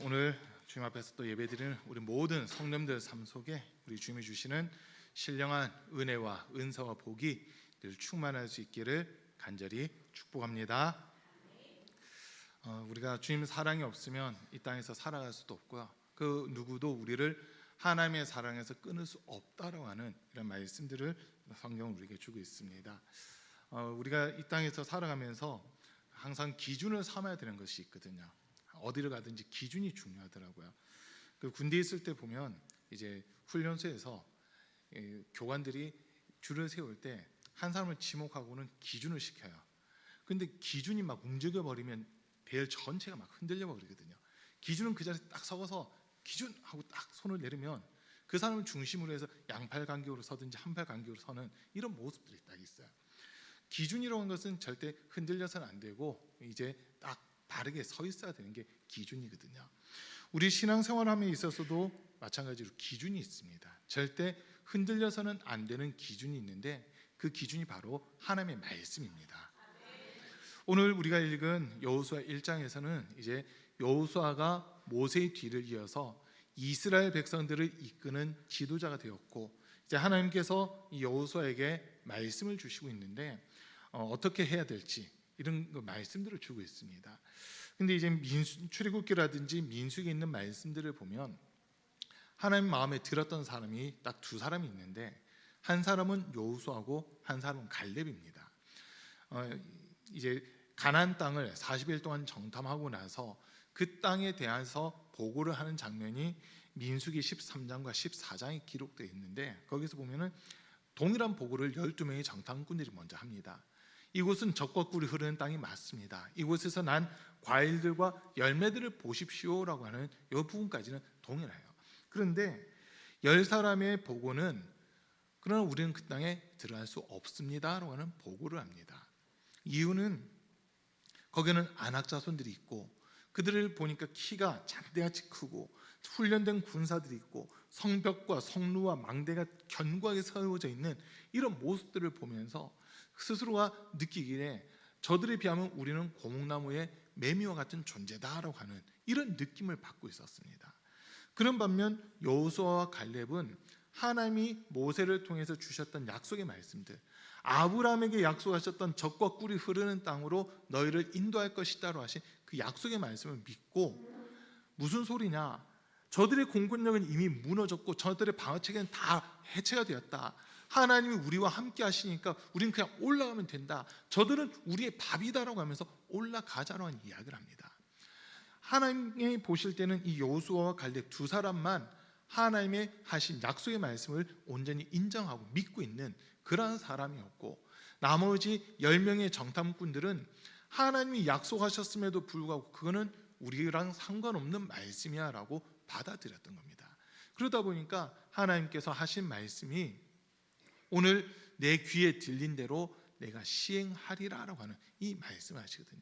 오늘 주님 앞에서 또 예배드리는 우리 모든 성도님들 삶 속에 우리 주님이 주시는 신령한 은혜와 은사와 복이 늘 충만할 수 있기를 간절히 축복합니다. 우리가 주님 사랑이 없으면 이 땅에서 살아갈 수도 없고요. 그 누구도 우리를 하나님의 사랑에서 끊을 수 없다라고 하는 이런 말씀들을 성경은 우리에게 주고 있습니다. 우리가 이 땅에서 살아가면서 항상 기준을 삼아야 되는 것이 있거든요. 어디를 가든지 기준이 중요하더라고요. 그 군대에 있을 때 보면 이제 훈련소에서 교관들이 줄을 세울 때 한 사람을 지목하고는 기준을 시켜요. 근데 기준이 막 움직여 버리면 대열 전체가 막 흔들려 버리거든요. 기준은 그 자리에 딱 서서 기준 하고 딱 손을 내리면 그 사람을 중심으로 해서 양팔 간격으로 서든지 한팔 간격으로 서는 이런 모습들이 딱 있어요. 기준이라는 것은 절대 흔들려서는 안 되고 이제 딱 바르게 서 있어야 되는 게 기준이거든요. 우리 신앙생활함에 있어서도 마찬가지로 기준이 있습니다. 절대 흔들려서는 안 되는 기준이 있는데 그 기준이 바로 하나님의 말씀입니다. 오늘 우리가 읽은 여호수아 1장에서는 이제 여호수아가 모세의 뒤를 이어서 이스라엘 백성들을 이끄는 지도자가 되었고 이제 하나님께서 이 여호수아에게 말씀을 주시고 있는데 어떻게 해야 될지 이런 말씀들을 주고 있습니다. 근데 이제 출애굽기라든지 민수기에 있는 말씀들을 보면 하나님 마음에 들었던 사람이 딱 두 사람이 있는데 한 사람은 여호수아고 한 사람은 갈렙입니다. 이제 가나안 땅을 40일 동안 정탐하고 나서 그 땅에 대해서 보고를 하는 장면이 민수기 13장과 14장에 기록되어 있는데 거기서 보면은 동일한 보고를 12명의 정탐꾼들이 먼저 합니다. 이곳은 적과 꿀이 흐르는 땅이 맞습니다. 이곳에서 난 과일들과 열매들을 보십시오라고 하는 이 부분까지는 동일해요. 그런데 10사람의 보고는 그러나 우리는 그 땅에 들어갈 수 없습니다라고 하는 보고를 합니다. 이유는 거기는 안악 자손들이 있고 그들을 보니까 키가 장대같이 크고 훈련된 군사들이 있고 성벽과 성루와 망대가 견고하게 세워져 있는 이런 모습들을 보면서 스스로가 느끼기에 저들에 비하면 우리는 고목나무의 매미와 같은 존재다라고 하는 이런 느낌을 받고 있었습니다. 그런 반면 여호수아와 갈렙은 하나님이 모세를 통해서 주셨던 약속의 말씀들, 아브라함에게 약속하셨던 적과 꿀이 흐르는 땅으로 너희를 인도할 것이다라고 하신 그 약속의 말씀을 믿고 무슨 소리냐? 저들의 공권력은 이미 무너졌고 저들의 방어체계는 다 해체가 되었다. 하나님이 우리와 함께 하시니까 우리는 그냥 올라가면 된다. 저들은 우리의 밥이다라고 하면서 올라가자라고 하는 이야기를 합니다. 하나님이 보실 때는 이 여호수아와 갈렙 두 사람만 하나님의 하신 약속의 말씀을 온전히 인정하고 믿고 있는 그러한 사람이었고 나머지 10명의 정탐꾼들은 하나님이 약속하셨음에도 불구하고 그거는 우리랑 상관없는 말씀이야 라고 받아들였던 겁니다. 그러다 보니까 하나님께서 하신 말씀이 오늘 내 귀에 들린 대로 내가 시행하리라 라고 하는 이 말씀을 하시거든요.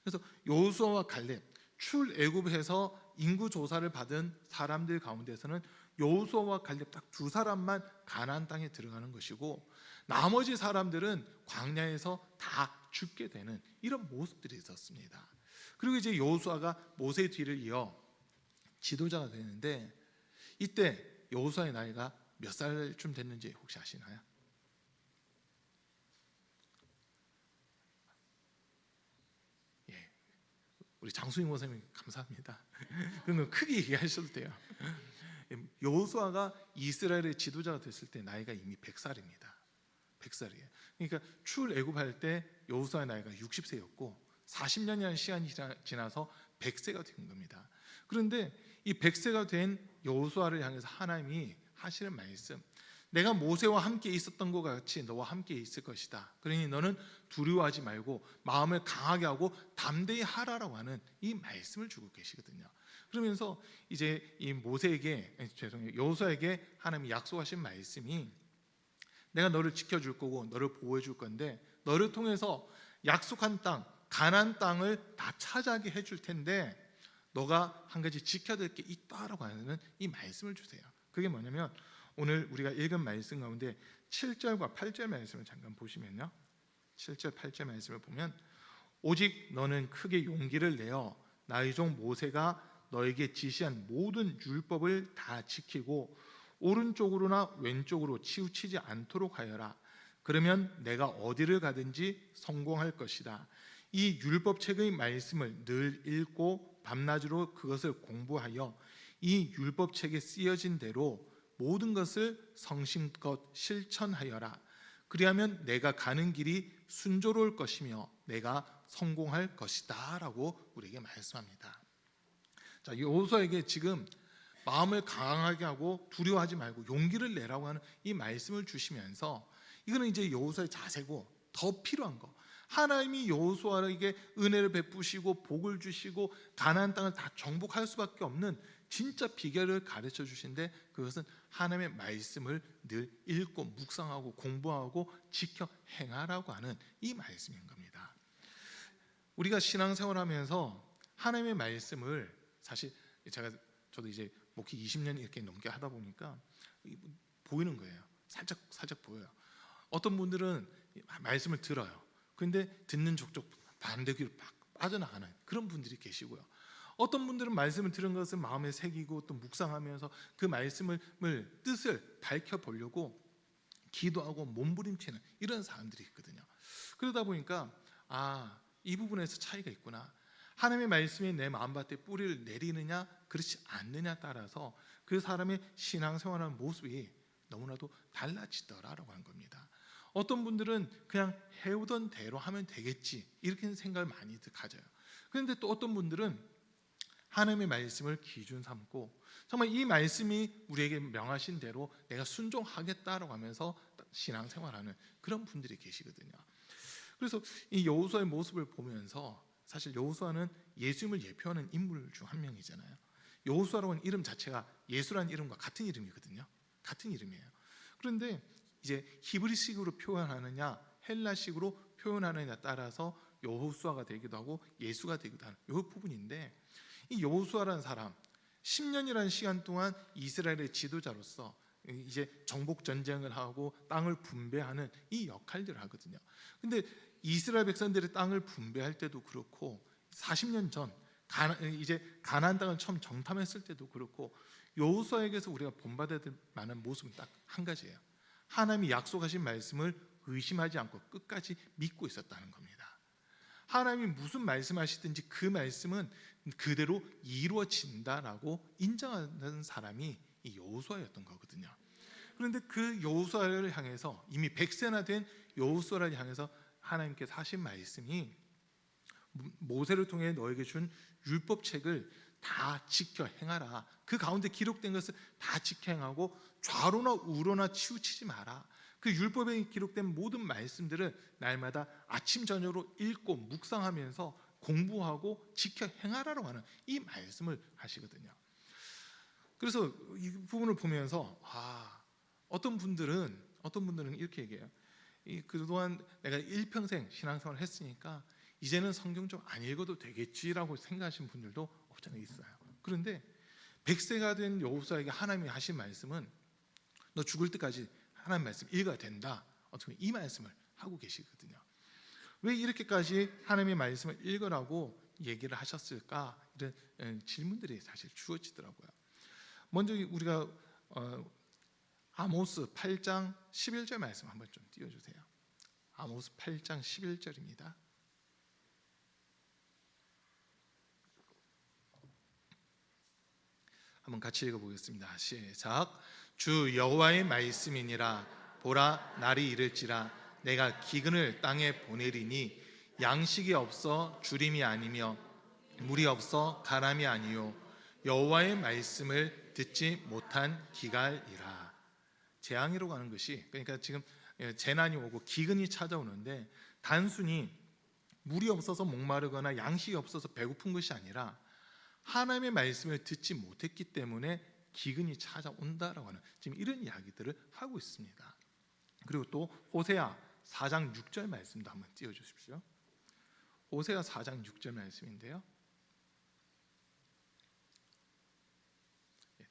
그래서 여호수아와 갈렙 출애굽해서 인구 조사를 받은 사람들 가운데서는 여호수아와 갈렙 딱 두 사람만 가나안 땅에 들어가는 것이고 나머지 사람들은 광야에서 다 죽게 되는 이런 모습들이 있었습니다. 그리고 이제 여호수아가 모세의 뒤를 이어 지도자가 되는데 이때 여호수아의 나이가 몇 살쯤 됐는지 혹시 아시나요? 우리 장수임 목사님 감사합니다. 그건 크게 얘기하셔도 돼요. 여호수아가 이스라엘의 지도자가 됐을 때 나이가 이미 100살입니다. 100살이에요. 그러니까 출애굽할 때 여호수아의 나이가 60세였고 40년이라는 시간이 지나서 100세가 된 겁니다. 그런데 이 100세가 된 여호수아를 향해서 하나님이 하시는 말씀, 내가 모세와 함께 있었던 것 같이 너와 함께 있을 것이다. 그러니 너는 두려워하지 말고 마음을 강하게 하고 담대히 하라라고 하는 이 말씀을 주고 계시거든요. 그러면서 이제 이 여호수아에게 하나님이 약속하신 말씀이 내가 너를 지켜줄 거고 너를 보호해 줄 건데 너를 통해서 약속한 땅 가나안 땅을 다 차지하게 해줄 텐데 너가 한 가지 지켜야 될 게 있다라고 하는 이 말씀을 주세요. 그게 뭐냐면 오늘 우리가 읽은 말씀 가운데 7절과 8절 말씀을 잠깐 보시면요. 7절 8절 말씀을 보면 오직 너는 크게 용기를 내어 나의 종 모세가 너에게 지시한 모든 율법을 다 지키고 오른쪽으로나 왼쪽으로 치우치지 않도록 하여라. 그러면 내가 어디를 가든지 성공할 것이다. 이 율법책의 말씀을 늘 읽고 밤낮으로 그것을 공부하여 이 율법책에 쓰여진 대로 모든 것을 성심껏 실천하여라. 그리하면 내가 가는 길이 순조로울 것이며 내가 성공할 것이다 라고 우리에게 말씀합니다. 자, 여호수아에게 지금 마음을 강하게 하고 두려워하지 말고 용기를 내라고 하는 이 말씀을 주시면서, 이거는 이제 여호수아의 자세고 더 필요한 거, 하나님이 여호수아에게 은혜를 베푸시고 복을 주시고 가나안 땅을 다 정복할 수밖에 없는 진짜 비결을 가르쳐 주신데, 그것은 하나님의 말씀을 늘 읽고 묵상하고 공부하고 지켜 행하라고 하는 이 말씀인 겁니다. 우리가 신앙생활하면서 하나님의 말씀을, 사실 저도 이제 목회 20년 이렇게 넘게 하다 보니까 보이는 거예요. 살짝 보여요. 어떤 분들은 말씀을 들어요. 그런데 듣는 족족 반대귀로 막 빠져나가는 그런 분들이 계시고요. 어떤 분들은 말씀을 들은 것을 마음에 새기고 또 묵상하면서 그 말씀을 뜻을 밝혀보려고 기도하고 몸부림치는 이런 사람들이 있거든요. 그러다 보니까 이 부분에서 차이가 있구나. 하나님의 말씀이 내 마음밭에 뿌리를 내리느냐 그렇지 않느냐 따라서 그 사람의 신앙생활하는 모습이 너무나도 달라지더라라고 하는 겁니다. 어떤 분들은 그냥 해오던 대로 하면 되겠지 이렇게 생각을 많이 가져요. 그런데 또 어떤 분들은 하나님의 말씀을 기준 삼고 정말 이 말씀이 우리에게 명하신 대로 내가 순종하겠다라고 하면서 신앙생활하는 그런 분들이 계시거든요. 그래서 이 여호수아의 모습을 보면서, 사실 여호수아는 예수님을 예표하는 인물 중 한 명이잖아요. 여호수아라고 하는 이름 자체가 예수라는 이름과 같은 이름이거든요. 같은 이름이에요. 그런데 이제 히브리식으로 표현하느냐 헬라식으로 표현하느냐에 따라서 여호수아가 되기도 하고 예수가 되기도 하는 이 부분인데, 이 여호수아라는 사람 10년이라는 시간 동안 이스라엘의 지도자로서 이제 정복 전쟁을 하고 땅을 분배하는 이 역할들을 하거든요. 근데 이스라엘 백성들의 땅을 분배할 때도 그렇고 40년 전 이제 가나안 땅을 처음 정탐했을 때도 그렇고 여호수아에게서 우리가 본받아야 될 만한 모습은 딱 한 가지예요. 하나님이 약속하신 말씀을 의심하지 않고 끝까지 믿고 있었다는 겁니다. 하나님이 무슨 말씀하시든지 그 말씀은 그대로 이루어진다라고 인정하는 사람이 이 여호수아였던 거거든요. 그런데 그 여호수아를 향해서, 이미 100세나 된 여호수아를 향해서 하나님께서 하신 말씀이 모세를 통해 너에게 준 율법책을 다 지켜 행하라. 그 가운데 기록된 것을 다 지켜 행하고 좌로나 우로나 치우치지 마라. 그 율법에 기록된 모든 말씀들을 날마다 아침 저녁으로 읽고 묵상하면서 공부하고 지켜 행하라고 하는 이 말씀을 하시거든요. 그래서 이 부분을 보면서 어떤 분들은 이렇게 얘기해요. 그동안 내가 일평생 신앙생활을 했으니까 이제는 성경 좀 안 읽어도 되겠지라고 생각하시는 분들도 없지 않아 있어요. 그런데 100세가 된 여호수아에게 하나님이 하신 말씀은 너 죽을 때까지 하나님 말씀 읽어야 된다. 어떻게 이 말씀을 하고 계시거든요. 왜 이렇게까지 하나님의 말씀을 읽으라고 얘기를 하셨을까? 이런 질문들이 사실 주어지더라고요. 먼저 우리가 아모스 8장 11절 말씀 한번 좀 띄워주세요. 아모스 8장 11절입니다. 한번 같이 읽어보겠습니다. 시작. 주 여호와의 말씀이니라. 보라, 날이 이를지라 내가 기근을 땅에 보내리니 양식이 없어 주림이 아니며 물이 없어 가람이 아니요 여호와의 말씀을 듣지 못한 기갈이라. 재앙이라고 하는 것이, 그러니까 지금 재난이 오고 기근이 찾아오는데 단순히 물이 없어서 목마르거나 양식이 없어서 배고픈 것이 아니라 하나님의 말씀을 듣지 못했기 때문에 기근이 찾아온다라고 하는 지금 이런 이야기들을 하고 있습니다. 그리고 또 호세아 4장 6절 말씀도 한번 띄워주십시오. 호세아 4장 6절 말씀인데요.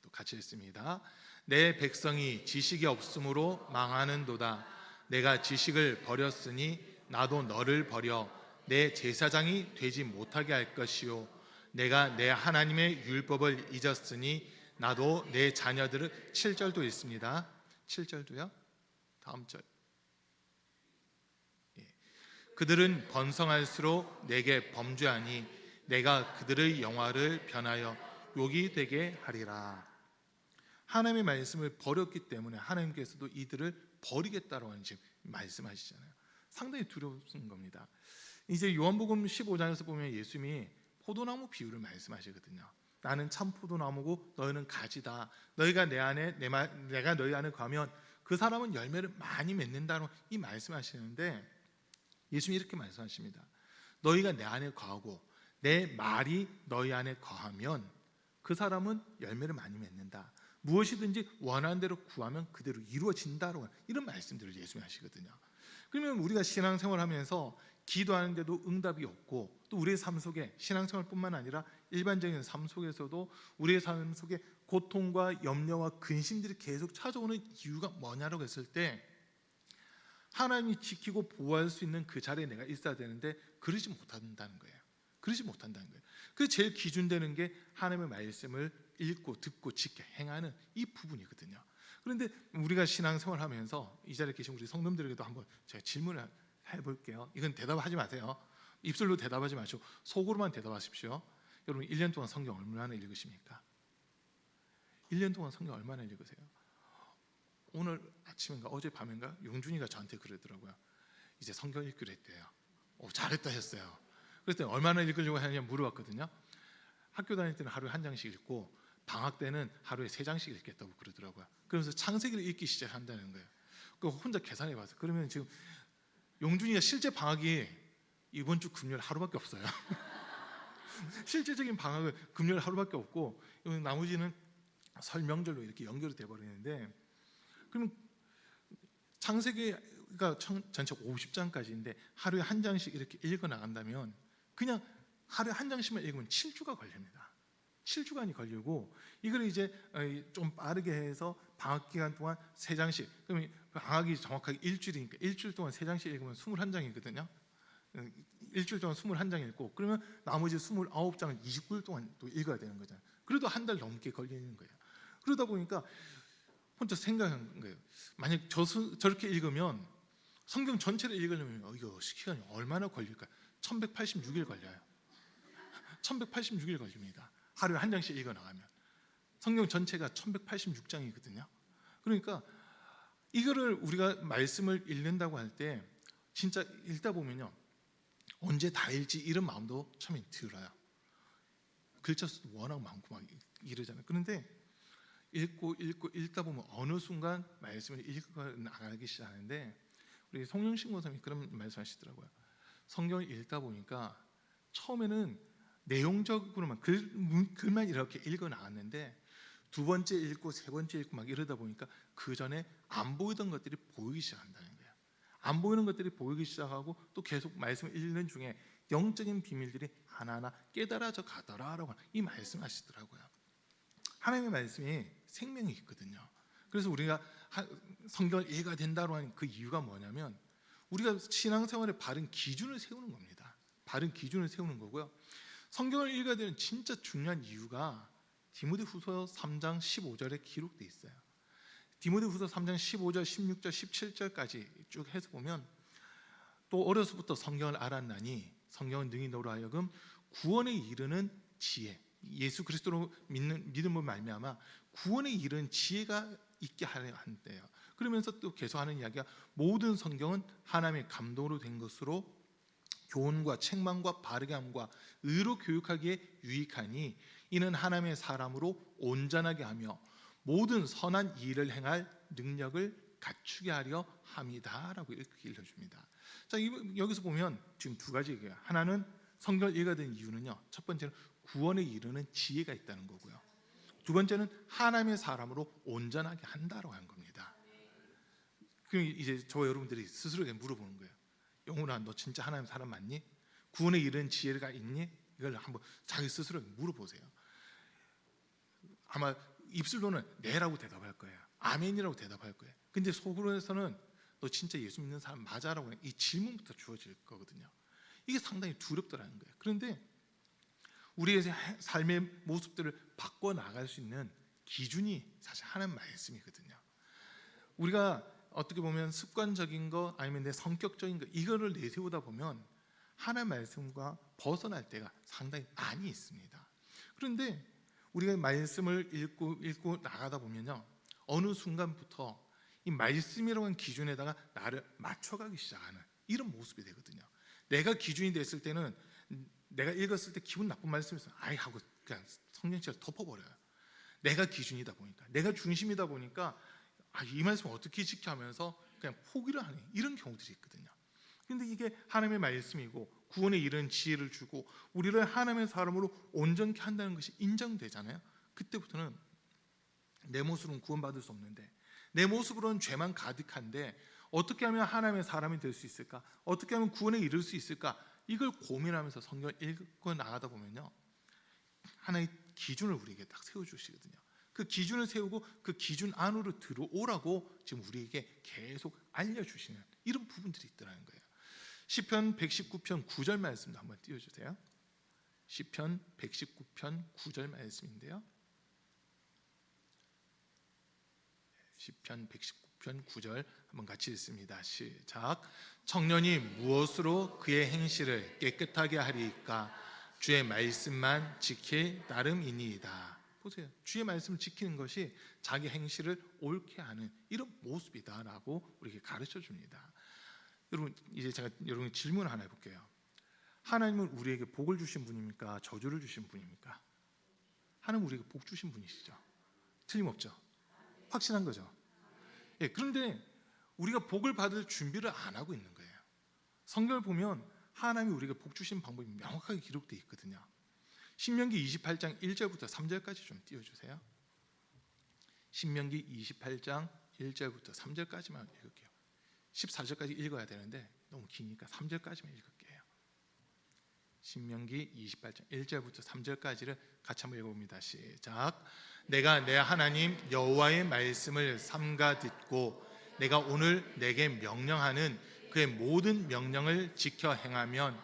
또 같이 읽습니다. 내 백성이 지식이 없으므로 망하는도다. 내가 지식을 버렸으니 나도 너를 버려 내 제사장이 되지 못하게 할 것이요 내가 내 하나님의 율법을 잊었으니 나도 내 자녀들을 7절도 있습니다. 7절도요. 다음 절. 그들은 번성할수록 내게 범죄하니 내가 그들의 영화를 변하여 욕이 되게 하리라. 하나님의 말씀을 버렸기 때문에 하나님께서도 이들을 버리겠다라고 지금 말씀하시잖아요. 상당히 두려운 겁니다. 이제 요한복음 15장에서 보면 예수님이 포도나무 비유를 말씀하시거든요. 나는 참 포도나무고 너희는 가지다. 너희가 내 안에 내가 너희 안에 거하면 그 사람은 열매를 많이 맺는다고 이 말씀하시는데 예수님이 이렇게 말씀하십니다. 너희가 내 안에 거하고 내 말이 너희 안에 거하면 그 사람은 열매를 많이 맺는다. 무엇이든지 원하는 대로 구하면 그대로 이루어진다라고 이런 말씀들을 예수님이 하시거든요. 그러면 우리가 신앙생활하면서 기도하는데도 응답이 없고 또 우리의 삶 속에 신앙생활뿐만 아니라 일반적인 삶 속에서도 우리의 삶 속에 고통과 염려와 근심들이 계속 찾아오는 이유가 뭐냐라고 했을 때 하나님이 지키고 보호할 수 있는 그 자리에 내가 있어야 되는데 그러지 못한다는 거예요. 그러지 못한다는 거예요. 그 제일 기준되는 게 하나님의 말씀을 읽고 듣고 지켜 행하는 이 부분이거든요. 그런데 우리가 신앙생활하면서 이 자리에 계신 우리 성도님들에게도 한번 제가 질문을 해볼게요. 이건 대답하지 마세요. 입술로 대답하지 마시고 속으로만 대답하십시오. 여러분 1년 동안 성경 얼마나 읽으십니까? 1년 동안 성경 얼마나 읽으세요? 오늘 아침인가 어제 밤인가 용준이가 저한테 그러더라고요. 이제 성경 읽기로 했대요. 잘했다 했어요. 그랬더니 얼마나 읽으려고 하느냐 물어봤거든요. 학교 다닐 때는 하루에 한 장씩 읽고 방학 때는 하루에 3장씩 읽겠다고 그러더라고요. 그러면서 창세기를 읽기 시작한다는 거예요. 그 혼자 계산해봤어요. 그러면 지금 용준이가 실제 방학이 이번 주 금요일 하루밖에 없어요. 실제적인 방학은 금요일 하루밖에 없고 나머지는 설 명절로 이렇게 연결이 돼버리는데 그러면 창세기가 전체 50장까지인데 하루에 한 장씩 이렇게 읽어 나간다면 그냥 하루에 한 장씩만 읽으면 7주가 걸립니다. 7주간이 걸리고 이걸 이제 좀 빠르게 해서 방학 기간 동안 3장씩 그러면 방학이 정확하게 일주일이니까 일주일 동안 3장씩 읽으면 21장이거든요. 일주일 동안 21장 읽고 그러면 나머지 29장을 29일 동안 또 읽어야 되는 거잖아요. 그래도 한 달 넘게 걸리는 거예요. 그러다 보니까 혼자 생각한 거예요. 만약 저렇게 읽으면 성경 전체를 읽으려면 이거 시간이 얼마나 걸릴까? 1186일 걸려요. 1186일 걸립니다. 하루에 한 장씩 읽어 나가면 성경 전체가 1186장이거든요. 그러니까 이거를 우리가 말씀을 읽는다고 할 때 진짜 읽다 보면요 언제 다 읽지 이런 마음도 처음에 들어요. 글자 수도 워낙 많고 막 이러잖아요. 그런데 읽고 읽다 보면 어느 순간 말씀을 읽어 나가기 시작하는데 우리 송영신 권사님이 그런 말씀하시더라고요. 성경을 읽다 보니까 처음에는 내용적으로만 글만 이렇게 읽어 나갔는데 두 번째 읽고 세 번째 읽고 막 이러다 보니까 그 전에 안 보이던 것들이 보이기 시작한다는 거예요. 안 보이는 것들이 보이기 시작하고 또 계속 말씀을 읽는 중에 영적인 비밀들이 하나하나 깨달아져 가더라라고 이 말씀하시더라고요. 하나님의 말씀이 생명이 있거든요. 그래서 우리가 성경을 읽어야 된다고 하는 그 이유가 뭐냐면 우리가 신앙생활에 바른 기준을 세우는 겁니다. 바른 기준을 세우는 거고요. 성경을 읽어야 되는 진짜 중요한 이유가 디모데후서 3장 15절에 기록되어 있어요. 디모데후서 3장 15절, 16절, 17절까지 쭉 해서 보면 또 어려서부터 성경을 알았나니 성경은 능히 너로 하여금 구원에 이르는 지혜 예수 그리스도로 믿음으로 말미암아 구원에 이르는 지혜가 있게 하려 한대요. 그러면서 또 계속하는 이야기가 모든 성경은 하나님의 감동으로 된 것으로 교훈과 책망과 바르게 함과 의로 교육하기에 유익하니 이는 하나님의 사람으로 온전하게 하며 모든 선한 일을 행할 능력을 갖추게 하려 함이다라고 이렇게 일러줍니다. 자, 여기서 보면 지금 두 가지 얘기예요. 하나는 성경을 읽어야 되는 이유는요. 첫 번째는 구원에 이르는 지혜가 있다는 거고요. 두 번째는 하나님의 사람으로 온전하게 한다라고 하는 겁니다. 그럼 이제 저와 여러분들이 스스로에게 물어보는 거예요. 영훈아, 너 진짜 하나님 사람 맞니? 구원에 이르는 지혜가 있니? 이걸 한번 자기 스스로에게 물어보세요. 아마 입술로는 네라고 대답할 거예요. 아멘이라고 대답할 거예요. 근데 속으로서는 너 진짜 예수 믿는 사람 맞아라고 하는 이 질문부터 주어질 거거든요. 이게 상당히 두렵더라는 거예요. 그런데 우리의 삶의 모습들을 바꿔 나갈 수 있는 기준이 사실 하나님 말씀이거든요. 우리가 어떻게 보면 습관적인 거 아니면 내 성격적인 거 이거를 내세우다 보면 하나님 말씀과 벗어날 때가 상당히 많이 있습니다. 그런데 우리가 말씀을 읽고 나가다 보면요, 어느 순간부터 이 말씀이라고 하는 기준에다가 나를 맞춰가기 시작하는 이런 모습이 되거든요. 내가 기준이 됐을 때는 내가 읽었을 때 기분 나쁜 말씀에서 아이 하고 그냥 성경책을 덮어버려요. 내가 기준이다 보니까, 내가 중심이다 보니까 이 말씀 어떻게 지켜 하면서 그냥 포기를 하는 이런 경우들이 있거든요. 근데 이게 하나님의 말씀이고 구원에 이르는 지혜를 주고 우리를 하나님의 사람으로 온전케 한다는 것이 인정되잖아요. 그때부터는 내 모습으로는 구원받을 수 없는데, 내 모습으로는 죄만 가득한데 어떻게 하면 하나님의 사람이 될 수 있을까? 어떻게 하면 구원에 이를 수 있을까? 이걸 고민하면서 성경을 읽고 나가다 보면요, 하나의 기준을 우리에게 딱 세워주시거든요. 그 기준을 세우고 그 기준 안으로 들어오라고 지금 우리에게 계속 알려주시는 이런 부분들이 있더라는 거예요. 시편 119편 9절 말씀도 한번 띄워주세요. 시편 119편 9절 말씀인데요, 시편 119편 9절 한번 같이 읽습니다. 시작. 청년이 무엇으로 그의 행실을 깨끗하게 하리이까? 주의 말씀만 지킬 따름이니이다. 보세요. 주의 말씀을 지키는 것이 자기 행실을 옳게 하는 이런 모습이다라고 우리에게 가르쳐 줍니다. 여러분, 이제 제가 여러분 질문 하나 해볼게요. 하나님은 우리에게 복을 주신 분입니까? 저주를 주신 분입니까? 하나님 우리에게 복 주신 분이시죠. 틀림없죠. 확실한 거죠. 예, 그런데 우리가 복을 받을 준비를 안 하고 있는 거예요. 성경을 보면 하나님이 우리에게 복 주신 방법이 명확하게 기록되어 있거든요. 신명기 28장 1절부터 3절까지 좀 띄워주세요. 신명기 28장 1절부터 3절까지만 읽을게요. 14절까지 읽어야 되는데 너무 기니까 3절까지만 읽을게요. 신명기 28장 1절부터 3절까지를 같이 한번 읽어봅니다. 시작. 내가 내 하나님 여호와의 말씀을 삼가 듣고 내가 오늘 내게 명령하는 그의 모든 명령을 지켜 행하면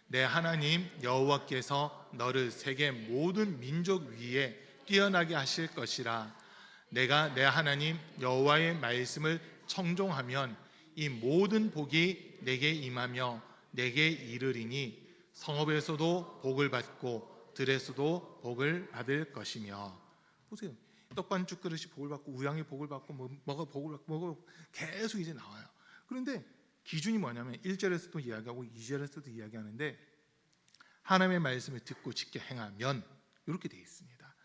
내 하나님 여호와께서 너를 세계 모든 민족 위에 뛰어나게 하실 것이라. 내가 내 하나님 여호와의 말씀을 청종하면 이 모든 복이 내게 임하며 내게 이르리니 성읍에서도 복을 받고 들에서도 복을 받을 것이며. 보세요. 떡반죽 그릇이 복을 받고 우양이 복을 받고 뭐가 복을 받고 뭐가 계속 이제 나와요. 그런데 기준이 뭐냐면 1절에서도 이야기하고 2절에서도 이야기하는데 하나님의 말씀을 듣고 지켜 행하면 이렇게 되어 있습니다.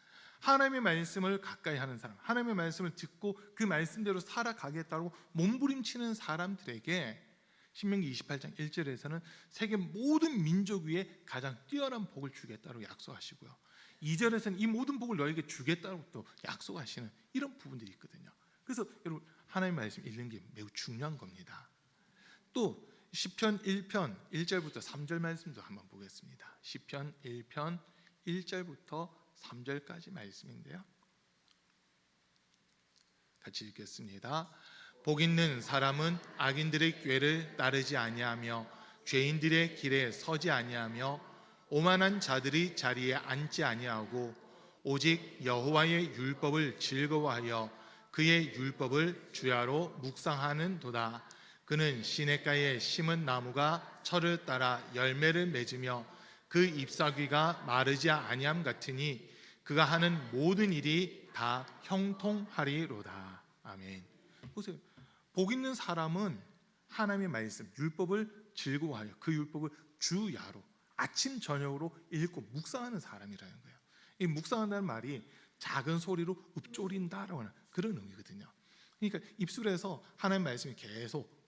하나님의 말씀을 가까이 하는 사람, 하나님의 말씀을 듣고 그 말씀대로 살아가겠다고 몸부림치는 사람들에게 신명기 28장 1절에서는 세계 모든 민족 위에 가장 뛰어난 복을 주겠다고 약속하시고요. 2절에서는 이 모든 복을 너에게 주겠다고 또 약속하시는 이런 부분들이 있거든요. 그래서 여러분 하나님의 말씀 읽는 게 매우 중요한 겁니다. 또 시편 1편 1절부터 3절 말씀도 한번 보겠습니다. 시편 1편 1절부터 3절까지 말씀인데요, 같이 읽겠습니다. 복 있는 사람은 악인들의 꾀를 따르지 아니하며 죄인들의 길에 서지 아니하며 오만한 자들이 자리에 앉지 아니하고 오직 여호와의 율법을 즐거워하여 그의 율법을 주야로 묵상하는도다. 그는 시냇가에 심은 나무가 철을 따라 열매를 맺으며 그 잎사귀가 마르지 아니함 같으니 그가 하는 모든 일이 다 형통하리로다. 아멘. 보세요. 복 있는 사람은 하나님의 말씀, 율법을 즐거워하여 그 율법을 주야로 아침 저녁으로 읽고 묵상하는 사람이라는 거예요. 이 묵상한다는 말이 작은 소리로 읊조린다라고 하는 그런 의미거든요. 그러니까 입술에서 하나님의 말씀이 계속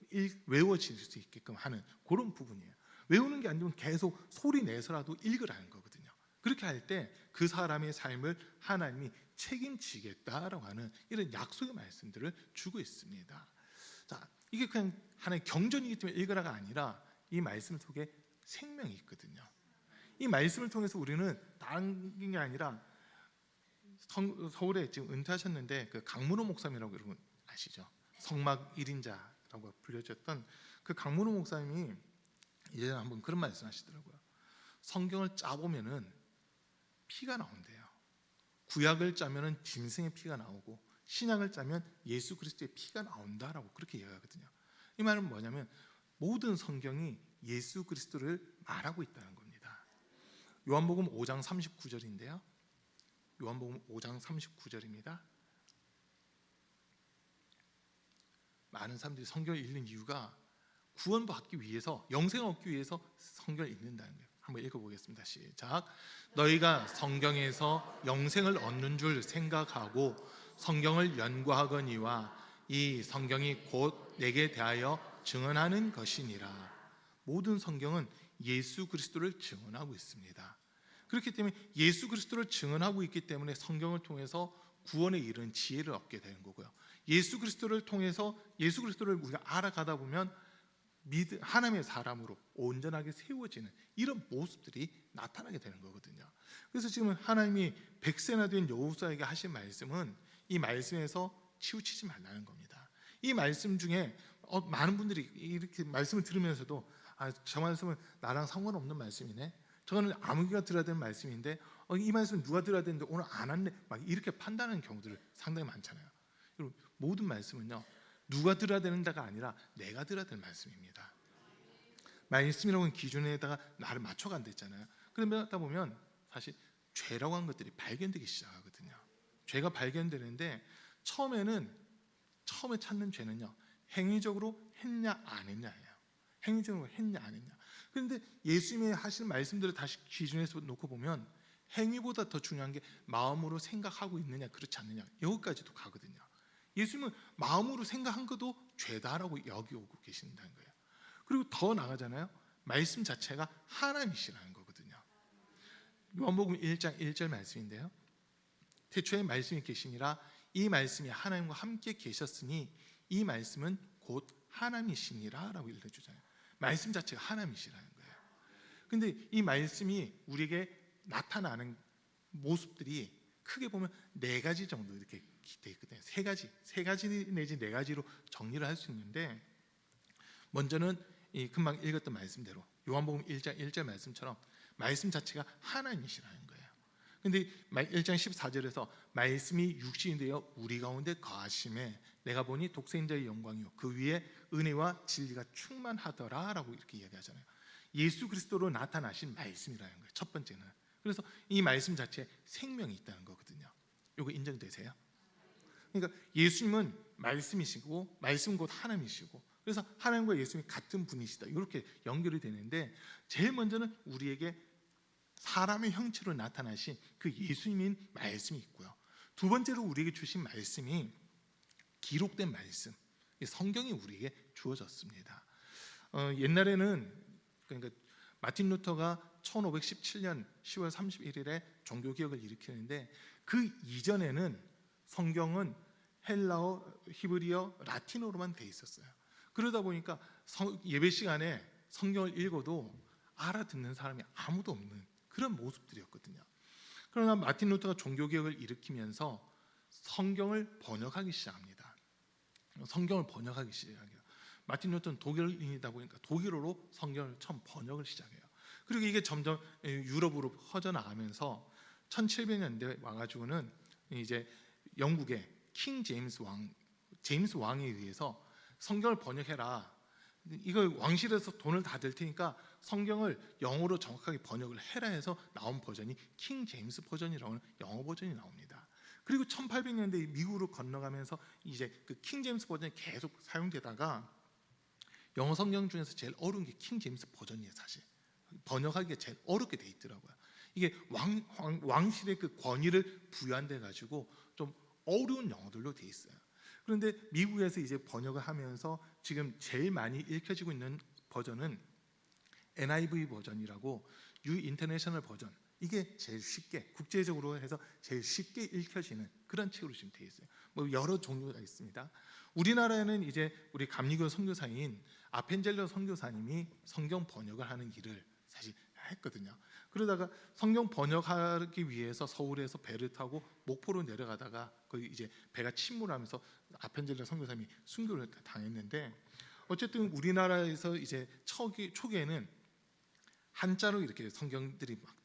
외워질 수 있게끔 하는 그런 부분이에요. 외우는 게 아니면 계속 소리 내서라도 읽으라는 거거든요. 그렇게 할 때 그 사람의 삶을 하나님이 책임지겠다라고 하는 이런 약속의 말씀들을 주고 있습니다. 자, 이게 그냥 하나의 경전이기 때문에 읽으라가 아니라 이 말씀 속에 생명이 있거든요. 이 말씀을 통해서 우리는 다른 게 아니라 서울에 지금 은퇴하셨는데 그 강문호 목사님이라고 여러분 아시죠? 성막 1인자라고 불려졌던 그 강문호 목사님이 이제 한번 그런 말씀하시더라고요. 성경을 짜보면은 피가 나온대요. 구약을 짜면은 짐승의 피가 나오고 신약을 짜면 예수 그리스도의 피가 나온다라고 그렇게 이야기하거든요. 이 말은 뭐냐면 모든 성경이 예수 그리스도를 말하고 있다는 겁니다. 요한복음 5장 39절인데요. 요한복음 5장 39절입니다. 많은 사람들이 성경을 읽는 이유가 구원받기 위해서, 영생을 얻기 위해서 성경을 읽는다는 거예요. 한번 읽어보겠습니다. 시작. 너희가 성경에서 영생을 얻는 줄 생각하고 성경을 연구하거니와 이 성경이 곧 내게 대하여 증언하는 것이니라. 모든 성경은 예수 그리스도를 증언하고 있습니다. 그렇기 때문에 예수 그리스도를 증언하고 있기 때문에 성경을 통해서 구원에 이르는 지혜를 얻게 되는 거고요. 예수 그리스도를 통해서 예수 그리스도를 우리가 알아가다 보면 하나님의 사람으로 온전하게 세워지는 이런 모습들이 나타나게 되는 거거든요. 그래서 지금 하나님이 100세나 된 여호수아에게 하신 말씀은 이 말씀에서 치우치지 말라는 겁니다. 이 말씀 중에 많은 분들이 이렇게 말씀을 들으면서도 저 말씀은 나랑 상관없는 말씀이네, 저거는 아무개가 들어야 되는 말씀인데 이 말씀은 누가 들어야 되는데 오늘 안 왔네, 막 이렇게 판단하는 경우들이 상당히 많잖아요. 여러분, 모든 말씀은요 누가 들어야 되는다가 아니라 내가 들어야 될 말씀입니다. 말씀이라고 하는 기준에다가 나를 맞춰간다 했잖아요. 그러다 보면 사실 죄라고 하는 것들이 발견되기 시작하거든요. 죄가 발견되는데 처음에 찾는 죄는요 행위적으로 했냐 안 했냐예요. 행위적으로 했냐 안 했냐. 그런데 예수님이 하시는 말씀들을 다시 기준에서 놓고 보면 행위보다 더 중요한 게 마음으로 생각하고 있느냐 그렇지 않느냐, 여기까지도 가거든요. 예수님은 마음으로 생각한 것도 죄다라고 여기고 계신다는 거예요. 그리고 더 나아가잖아요. 말씀 자체가 하나님이시라는 거거든요. 요한복음 1장 1절 말씀인데요. 태초에 말씀이 계시니라 이 말씀이 하나님과 함께 계셨으니 이 말씀은 곧 하나님이시니라 라고 일러주잖아요. 말씀 자체가 하나님이시라는 거예요. 근데 이 말씀이 우리에게 나타나는 모습들이 크게 보면 네 가지 정도 이렇게 되어 있거든요. 세 가지 내지 네 가지로 정리를 할 수 있는데, 먼저는 이 금방 읽었던 말씀대로 요한복음 1장 1절 말씀처럼 말씀 자체가 하나님이시라는 거예요. 근데 1장 14절에서 말씀이 육신이 되어 우리 가운데 거하심에 내가 보니 독생자의 영광이요 그 위에 은혜와 진리가 충만하더라라고 이렇게 이야기하잖아요. 예수 그리스도로 나타나신 말씀이라는 거예요. 첫 번째는. 그래서 이 말씀 자체에 생명이 있다는 거거든요. 이거 인정되세요? 그러니까 예수님은 말씀이시고 말씀은 곧 하나님이시고, 그래서 하나님과 예수님이 같은 분이시다 이렇게 연결이 되는데, 제일 먼저는 우리에게 사람의 형체로 나타나신 그 예수님인 말씀이 있고요. 두 번째로 우리에게 주신 말씀이 기록된 말씀, 성경이 우리에게 주어졌습니다. 옛날에는 그러니까 마틴 루터가 1517년 10월 31일에 종교개혁을 일으키는데 그 이전에는 성경은 헬라어, 히브리어, 라틴어로만 돼 있었어요. 그러다 보니까 예배 시간에 성경을 읽어도 알아듣는 사람이 아무도 없는 그런 모습들이었거든요. 그러나 마틴 루터가 종교개혁을 일으키면서 성경을 번역하기 시작합니다. 성경을 번역하기 시작해요. 마틴 루터는 독일인이다 보니까 독일어로 성경을 처음 번역을 시작해요. 그리고 이게 점점 유럽으로 퍼져나가면서 1700년대 와가지고는 이제 영국의 킹 제임스 왕에 의해서 성경을 번역해라. 이걸 왕실에서 돈을 다 들 테니까 성경을 영어로 정확하게 번역을 해라 해서 나온 버전이 킹 제임스 버전이라고 하는 영어 버전이 나옵니다. 그리고 1800년대 미국으로 건너가면서 이제 그 킹 제임스 버전이 계속 사용되다가 영어 성경 중에서 제일 어려운 게 킹 제임스 버전이에요. 사실 번역하기가 제일 어렵게 돼 있더라고요. 이게 왕실의 그 권위를 부여한데 가지고 좀 어려운 영어들로 돼 있어요. 그런데 미국에서 이제 번역을 하면서 지금 제일 많이 읽혀지고 있는 버전은 NIV 버전이라고 뉴 인터내셔널 버전, 이게 제일 쉽게 국제적으로 해서 제일 쉽게 읽혀지는 그런 책으로 지금 되어 있어요. 뭐 여러 종류가 있습니다. 우리나라에는 이제 우리 감리교 선교사인 아펜젤러 선교사님이 성경 번역을 하는 일을 사실 했거든요. 그러다가 성경 번역하기 위해서 서울에서 배를 타고 목포로 내려가다가 거기 이제 배가 침몰하면서 아펜젤러 선교사님이 순교를 당했는데, 어쨌든 우리나라에서 이제 초기에는 한자로 이렇게 성경들이 막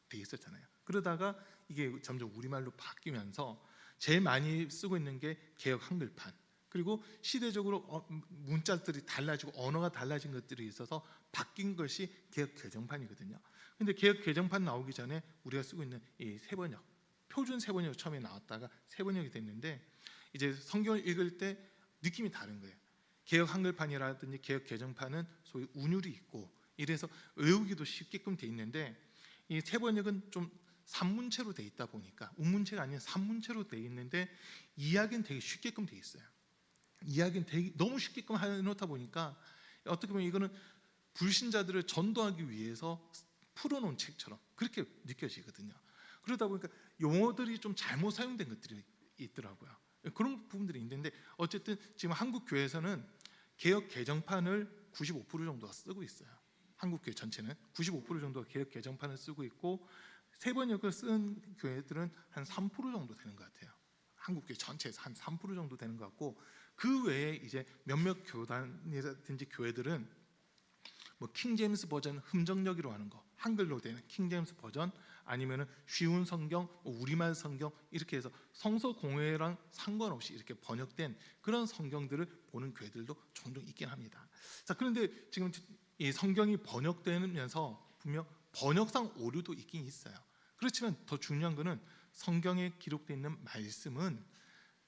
돼 있었잖아요. 그러다가 이게 점점 우리말로 바뀌면서 제일 많이 쓰고 있는 게 개역 한글판, 그리고 시대적으로 문자들이 달라지고 언어가 달라진 것들이 있어서 바뀐 것이 개역 개정판이거든요. 근데 개역 개정판 나오기 전에 우리가 쓰고 있는 이 세번역, 표준 세번역 처음에 나왔다가 세번역이 됐는데 이제 성경을 읽을 때 느낌이 다른 거예요. 개역 한글판이라든지 개역 개정판은 소위 운율이 있고 이래서 외우기도 쉽게끔 돼 있는데, 이 세번역은 좀 산문체로 돼 있다 보니까, 운문체가 아닌 산문체로 돼 있는데 이야기는 되게 쉽게끔 돼 있어요. 이야기는 되게 너무 쉽게끔 해놓다 보니까 어떻게 보면 이거는 불신자들을 전도하기 위해서 풀어놓은 책처럼 그렇게 느껴지거든요. 그러다 보니까 용어들이 좀 잘못 사용된 것들이 있더라고요. 그런 부분들이 있는데, 어쨌든 지금 한국 교회에서는 개역 개정판을 95% 정도가 쓰고 있어요. 한국 교회 전체는 95% 정도가 개역 개정판을 쓰고 있고, 세번역을 쓴 교회들은 한 3% 정도 되는 것 같아요. 한국 교회 전체에서 한 3% 정도 되는 것 같고, 그 외에 이제 몇몇 교단이라든지 교회들은 뭐 킹제임스 버전 흠정역으로 하는 거, 한글로 되는 킹제임스 버전, 아니면은 쉬운 성경, 우리말 성경, 이렇게 해서 성서 공회랑 상관없이 이렇게 번역된 그런 성경들을 보는 교회들도 종종 있긴 합니다. 자, 그런데 지금 이 성경이 번역되면서 분명 번역상 오류도 있긴 있어요. 그렇지만 더 중요한 것은 성경에 기록되어 있는 말씀은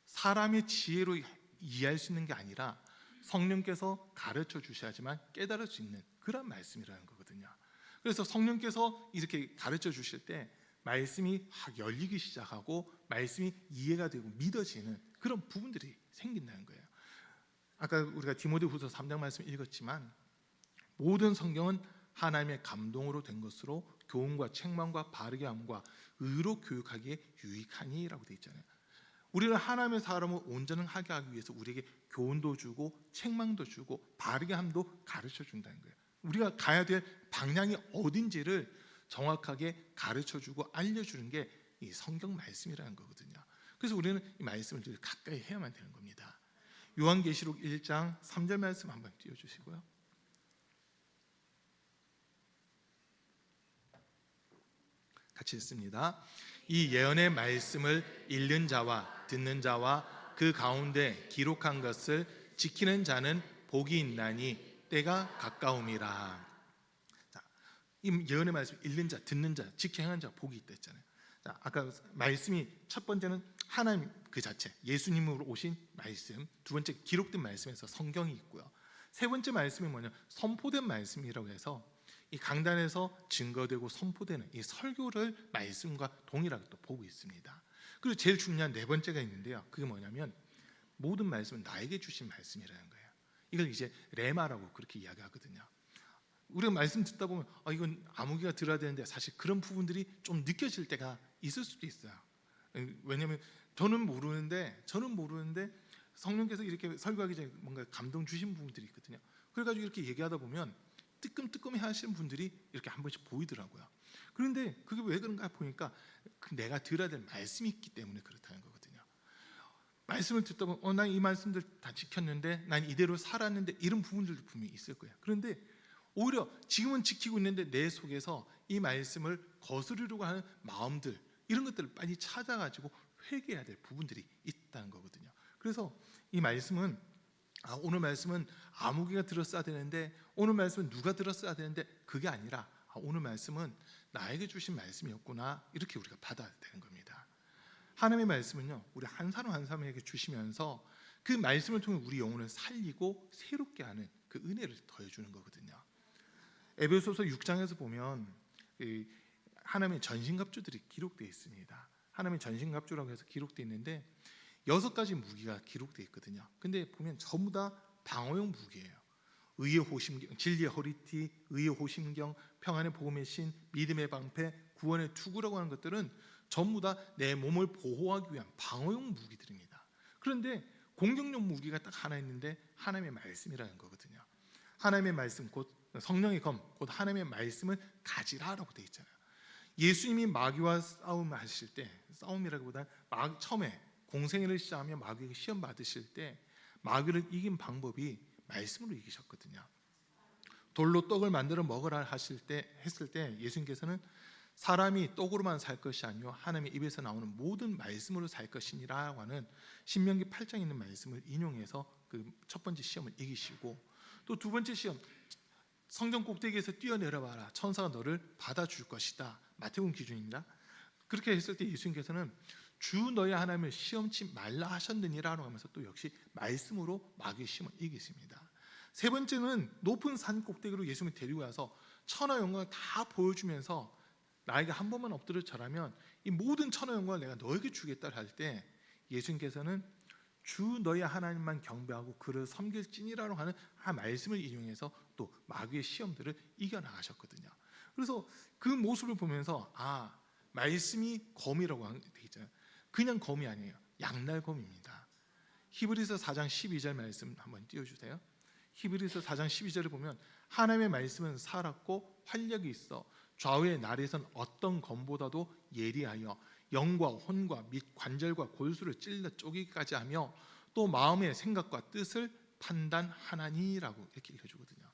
사람의 지혜로 이해할 수 있는 게 아니라 성령께서 가르쳐 주셔야지만 깨달을 수 있는 그런 말씀이라는 거거든요. 그래서 성령께서 이렇게 가르쳐 주실 때 말씀이 열리기 시작하고 말씀이 이해가 되고 믿어지는 그런 부분들이 생긴다는 거예요. 아까 우리가 디모데후서 3장 말씀 읽었지만, 모든 성경은 하나님의 감동으로 된 것으로 교훈과 책망과 바르게 함과 의로 교육하기에 유익하니라고 되어 있잖아요. 우리는 하나님의 사람을 온전하게 하기 위해서 우리에게 교훈도 주고 책망도 주고 바르게 함도 가르쳐 준다는 거예요. 우리가 가야 될 방향이 어딘지를 정확하게 가르쳐 주고 알려주는 게 이 성경 말씀이라는 거거든요. 그래서 우리는 이 말씀을 늘 가까이 해야만 되는 겁니다. 요한계시록 1장 3절 말씀 한번 띄워주시고요. 같이 읽습니다. 이 예언의 말씀을 읽는 자와 듣는 자와 그 가운데 기록한 것을 지키는 자는 복이 있나니 때가 가까움이라. 자, 이 예언의 말씀 읽는 자, 듣는 자, 지키 행하는 자 복이 있다 했잖아요. 자, 아까 말씀이 첫 번째는 하나님 그 자체, 예수님으로 오신 말씀, 두 번째 기록된 말씀에서 성경이 있고요. 세 번째 말씀이 뭐냐? 선포된 말씀이라고 해서 이 강단에서 증거되고 선포되는 이 설교를 말씀과 동일하게 또 보고 있습니다. 그리고 제일 중요한 네 번째가 있는데요. 그게 뭐냐면 모든 말씀은 나에게 주신 말씀이라는 거예요. 이걸 이제 레마라고 그렇게 이야기하거든요. 우리가 말씀 듣다 보면 이건 아무개가 들어야 되는데 사실 그런 부분들이 좀 느껴질 때가 있을 수도 있어요. 왜냐하면 저는 모르는데 성령께서 이렇게 설교하기 전에 뭔가 감동 주신 부분들이 있거든요. 그래가지고 이렇게 얘기하다 보면 뜨끔뜨끔해 하시는 분들이 이렇게 한 번씩 보이더라고요. 그런데 그게 왜 그런가 보니까 내가 들어야 될 말씀이 있기 때문에 그렇다는 거거든요. 말씀을 듣다 보면 난 이 말씀들 다 지켰는데 난 이대로 살았는데 이런 부분들도 분명히 있을 거예요. 그런데 오히려 지금은 지키고 있는데 내 속에서 이 말씀을 거스르려고 하는 마음들, 이런 것들을 빨리 찾아가지고 회개해야 될 부분들이 있다는 거거든요. 그래서 이 말씀은 오늘 말씀은 아무개가 들었어야 되는데, 오늘 말씀은 누가 들었어야 되는데, 그게 아니라 오늘 말씀은 나에게 주신 말씀이었구나, 이렇게 우리가 받아야 되는 겁니다. 하나님의 말씀은요, 우리 한 사람 한 사람에게 주시면서 그 말씀을 통해 우리 영혼을 살리고 새롭게 하는 그 은혜를 더해주는 거거든요. 에베소서 6장에서 보면 하나님의 전신갑주들이 기록되어 있습니다. 하나님의 전신갑주라고 해서 기록되어 있는데 6가지 무기가 기록되어 있거든요. 근데 보면 전부 다 방어용 무기예요. 의의 호심경, 진리의 허리띠, 의의 호심경, 평안의 복음의 신, 믿음의 방패, 구원의 투구라고 하는 것들은 전부 다 내 몸을 보호하기 위한 방어용 무기들입니다. 그런데 공격용 무기가 딱 하나 있는데 하나님의 말씀이라는 거거든요. 하나님의 말씀, 곧 성령의 검, 곧 하나님의 말씀을 가지라라고 되어 있잖아요. 예수님이 마귀와 싸움을 하실 때, 싸움이라기보다 처음에 공생애를 시작하며 마귀에게 시험 받으실 때 마귀를 이긴 방법이 말씀으로 이기셨거든요. 돌로 떡을 만들어 먹으라 했을 때 예수님께서는 사람이 떡으로만 살 것이 아니요 하나님의 입에서 나오는 모든 말씀으로 살 것이니라고 하는 신명기 8장에 있는 말씀을 인용해서 그 첫 번째 시험을 이기시고, 또 두 번째 시험, 성전 꼭대기에서 뛰어내려 봐라, 천사가 너를 받아줄 것이다, 마태복음 기준입니다. 그렇게 했을 때 예수님께서는 주 너희 하나님을 시험치 말라 하셨느니라고 하면서 또 역시 말씀으로 마귀의 시험을 이기십니다. 세 번째는 높은 산 꼭대기로 예수님을 데리고 와서 천하 영광을 다 보여주면서 나에게 한 번만 엎드려 절하면 이 모든 천하 영광을 내가 너에게 주겠다 할 때, 예수님께서는 주 너희 하나님만 경배하고 그를 섬길지니라고 하는 한 말씀을 인용해서 또 마귀의 시험들을 이겨나가셨거든요. 그래서 그 모습을 보면서 말씀이 검이라고 되어 있잖아요. 그냥 검이 아니에요. 양날검입니다. 히브리서 4장 12절 말씀 한번 띄워주세요. 히브리서 4장 12절을 보면 하나님의 말씀은 살았고 활력이 있어 좌우의 날에선 어떤 검보다도 예리하여 영과 혼과 및 관절과 골수를 찔러 쪼개기까지 하며 또 마음의 생각과 뜻을 판단하나니라고 이렇게 읽어주거든요.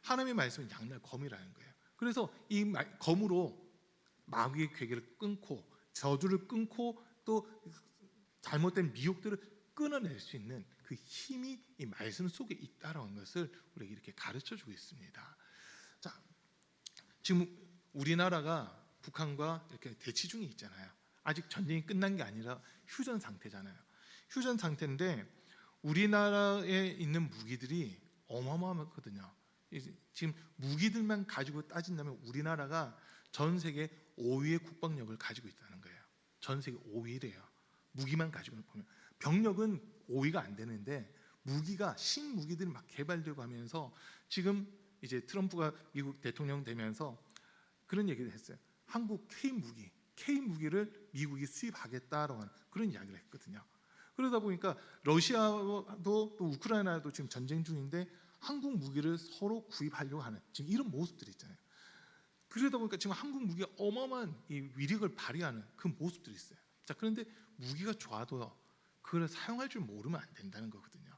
하나님의 말씀은 양날검이라는 거예요. 그래서 이 검으로 마귀의 괴계를 끊고 저주를 끊고 또 잘못된 미혹들을 끊어낼 수 있는 그 힘이 이 말씀 속에 있다라는 것을 우리에게 이렇게 가르쳐주고 있습니다. 자, 지금 우리나라가 북한과 이렇게 대치 중에 있잖아요. 아직 전쟁이 끝난 게 아니라 휴전 상태잖아요. 휴전 상태인데 우리나라에 있는 무기들이 어마어마하거든요. 지금 무기들만 가지고 따진다면 우리나라가 전 세계 5위의 국방력을 가지고 있다는 거예요. 전 세계 5위래요. 무기만 가지고 보면 병력은 5위가 안 되는데 무기가 신무기들이 막 개발되고 하면서 지금 이제 트럼프가 미국 대통령 되면서 그런 얘기를 했어요. 한국 K무기를 미국이 수입하겠다라고 하는 그런 이야기를 했거든요. 그러다 보니까 러시아도 또 우크라이나도 지금 전쟁 중인데 한국 무기를 서로 구입하려고 하는 지금 이런 모습들이 있잖아요. 그러다 보니까 지금 한국 무기가 어마어마한 이 위력을 발휘하는 그 모습들이 있어요. 자, 그런데 무기가 좋아도 그걸 사용할 줄 모르면 안 된다는 거거든요.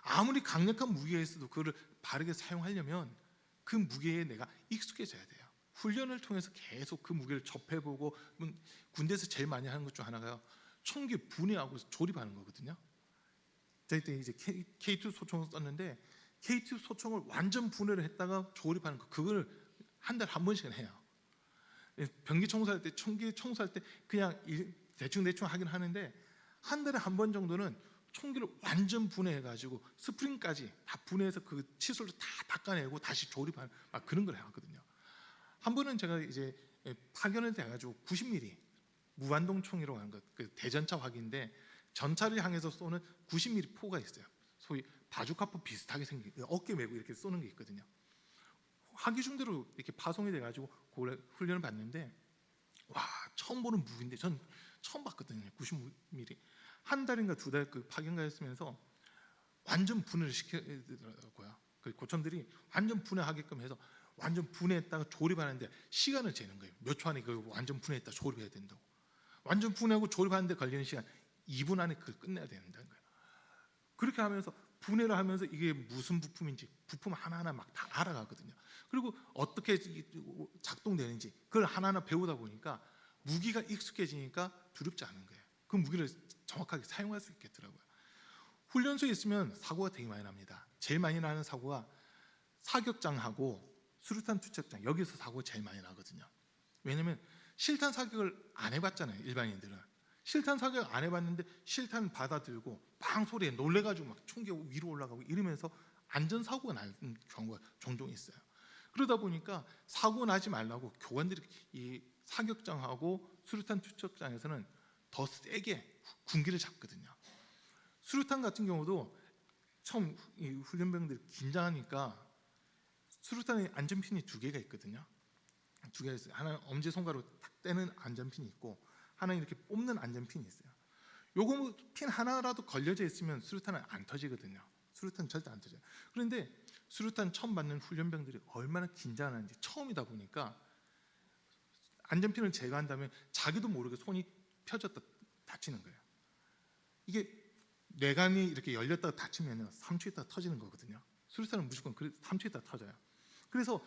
아무리 강력한 무기가 있어도 그걸 바르게 사용하려면 그 무기에 내가 익숙해져야 돼요. 훈련을 통해서 계속 그 무기를 접해보고, 군대에서 제일 많이 하는 것 중 하나가요, 총기 분해하고 조립하는 거거든요. 저희 때 이제 K2 소총을 썼는데 K2 소총을 완전 분해를 했다가 조립하는 거, 그걸 한 달에 한 번씩은 해요. 병기 청소할 때, 총기 청소할 때 그냥 대충 하긴 하는데 한 달에 한 번 정도는 총기를 완전 분해해가지고 스프링까지 다 분해해서 그 칫솔로 다 닦아내고 다시 조립하는 그런 걸 하거든요. 한 번은 제가 이제 파견을 돼가지고 90mm 무한동 총이라고 하는 것, 그 대전차 화기인데 전차를 향해서 쏘는 90mm 포가 있어요. 소위 바주카포 비슷하게 생긴 어깨 메고 이렇게 쏘는 게 있거든요. 화기 중대로 이렇게 파송이 돼가지고 그걸 훈련을 받는데 와, 처음 보는 무기인데 전 처음 봤거든요. 90mm 한 달인가 두 달 그 파견가 했으면서 완전 분해를 시키더라고요. 그 고참들이 완전 분해하게끔 해서 완전 분해했다가 조립하는데 시간을 재는 거예요. 몇 초 안에 그 완전 분해했다 조립해야 된다고. 완전 분해하고 조립하는데 걸리는 시간 2분 안에 그걸 끝내야 된다는 거예요. 그렇게 하면서 분해를 하면서 이게 무슨 부품인지 부품 하나하나 막 다 알아가거든요. 그리고 어떻게 작동되는지 그걸 하나하나 배우다 보니까 무기가 익숙해지니까 두렵지 않은 거예요. 그 무기를 정확하게 사용할 수 있겠더라고요. 훈련소에 있으면 사고가 되게 많이 납니다. 제일 많이 나는 사고가 사격장하고 수류탄 투척장, 여기서 사고가 제일 많이 나거든요. 왜냐면 실탄 사격을 안 해봤잖아요. 일반인들은 실탄 사격 안 해봤는데 실탄 받아들고 빵 소리에 놀래가지고 막 총기 위로 올라가고 이러면서 안전사고가 나는 경우가 종종 있어요. 그러다 보니까 사고 나지 말라고 교관들이 이 사격장하고 수류탄 투척장에서는 더 세게 군기를 잡거든요. 수류탄 같은 경우도 처음 이 훈련병들이 긴장하니까 수류탄에 안전핀이 2개가 있거든요. 2개가 있어요. 하나는 엄지손가락으로 딱 떼는 안전핀이 있고 하나는 이렇게 뽑는 안전핀이 있어요. 요거 핀 하나라도 걸려져 있으면 수류탄은 안 터지거든요. 수류탄 절대 안 터져요. 그런데 수류탄 처음 받는 훈련병들이 얼마나 긴장하는지, 처음이다 보니까 안전핀을 제거한다면 자기도 모르게 손이 펴졌다 다치는 거예요. 이게 뇌관이 이렇게 열렸다가 다치면 3초 있다가 터지는 거거든요. 수류탄은 무조건 3초 있다가 터져요. 그래서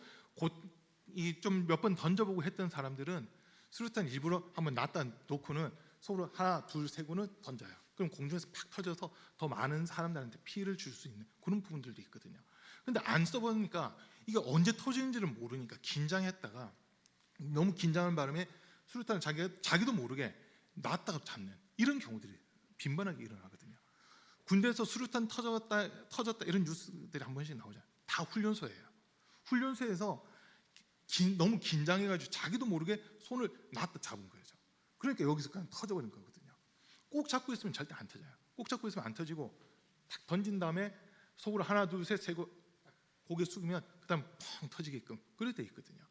좀 몇 번 던져보고 했던 사람들은 수류탄 일부러 한번 놨다 놓고는 서로 하나 둘 세고는 던져요. 그럼 공중에서 팍 터져서 더 많은 사람들한테 피해를 줄 수 있는 그런 부분들도 있거든요. 근데 안 써보니까 이게 언제 터지는지를 모르니까 긴장했다가 너무 긴장한 바람에 수류탄을 자기도 모르게 놨다가 잡는 이런 경우들이 빈번하게 일어나거든요. 군대에서 수류탄 터졌다 이런 뉴스들이 한 번씩 나오잖아요. 다 훈련소예요. 훈련소에서 너무 긴장해가지고 자기도 모르게 손을 놨다 잡은 거죠. 그러니까 여기서 그냥 터져버린 거거든요. 꼭 잡고 있으면 절대 안 터져요. 꼭 잡고 있으면 안 터지고 탁 던진 다음에 속으로 하나 둘 셋 세고 고개 숙이면 그다음 펑 터지게끔 그렇게 돼 있거든요.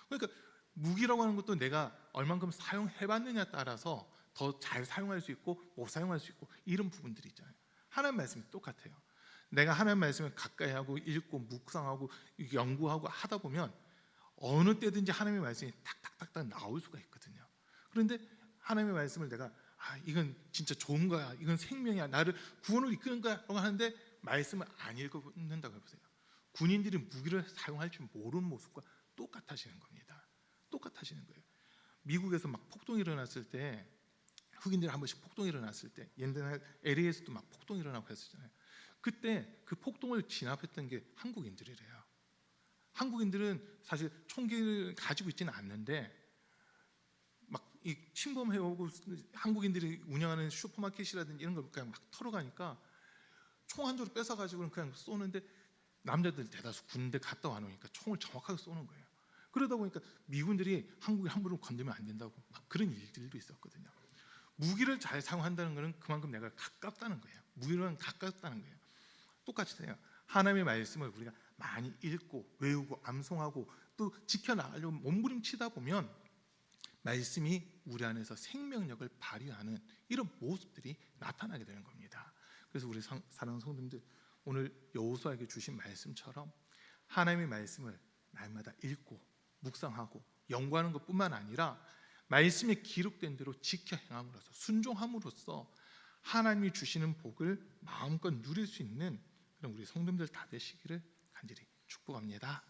그러니까 무기라고 하는 것도 내가 얼만큼 사용해봤느냐에 따라서 더 잘 사용할 수 있고 못 사용할 수 있고 이런 부분들이 있잖아요. 하나님 말씀이 똑같아요. 내가 하나님 말씀을 가까이 하고 읽고 묵상하고 연구하고 하다 보면 어느 때든지 하나님의 말씀이 탁탁탁탁 나올 수가 있거든요. 그런데 하나님의 말씀을 내가 이건 진짜 좋은 거야, 이건 생명이야, 나를 구원으로 이끄는 거야라고 하는데 말씀을 안 읽는다고 해보세요. 군인들이 무기를 사용할 줄 모르는 모습과 똑같아지는 겁니다. 똑같아지는 거예요. 미국에서 막 폭동이 일어났을 때 흑인들이 한 번씩 폭동이 일어났을 때 옛날 LA에서도 막 폭동이 일어나고 했었잖아요. 그때 그 폭동을 진압했던 게 한국인들이래요. 한국인들은 사실 총기를 가지고 있지는 않는데 막 이 침범해오고 한국인들이 운영하는 슈퍼마켓이라든지 이런 걸 그냥 막 털어가니까 총 한 조를 뺏어가지고는 그냥 쏘는데 남자들 대다수 군대 갔다 와놓으니까 총을 정확하게 쏘는 거예요. 그러다 보니까 미군들이 한국에 함부로 건드면 안 된다고 막 그런 일들도 있었거든요. 무기를 잘 사용한다는 것은 그만큼 내가 가깝다는 거예요. 무기랑 가깝다는 거예요. 똑같이 돼요. 하나님의 말씀을 우리가 많이 읽고 외우고 암송하고 또 지켜나가려고 몸부림치다 보면 말씀이 우리 안에서 생명력을 발휘하는 이런 모습들이 나타나게 되는 겁니다. 그래서 우리 사랑하는 성도님들, 오늘 여호수아에게 주신 말씀처럼 하나님의 말씀을 날마다 읽고 묵상하고 연구하는 것뿐만 아니라 말씀에 기록된 대로 지켜 행함으로써 순종함으로써 하나님이 주시는 복을 마음껏 누릴 수 있는 그런 우리 성도님들 다 되시기를 간절히 축복합니다.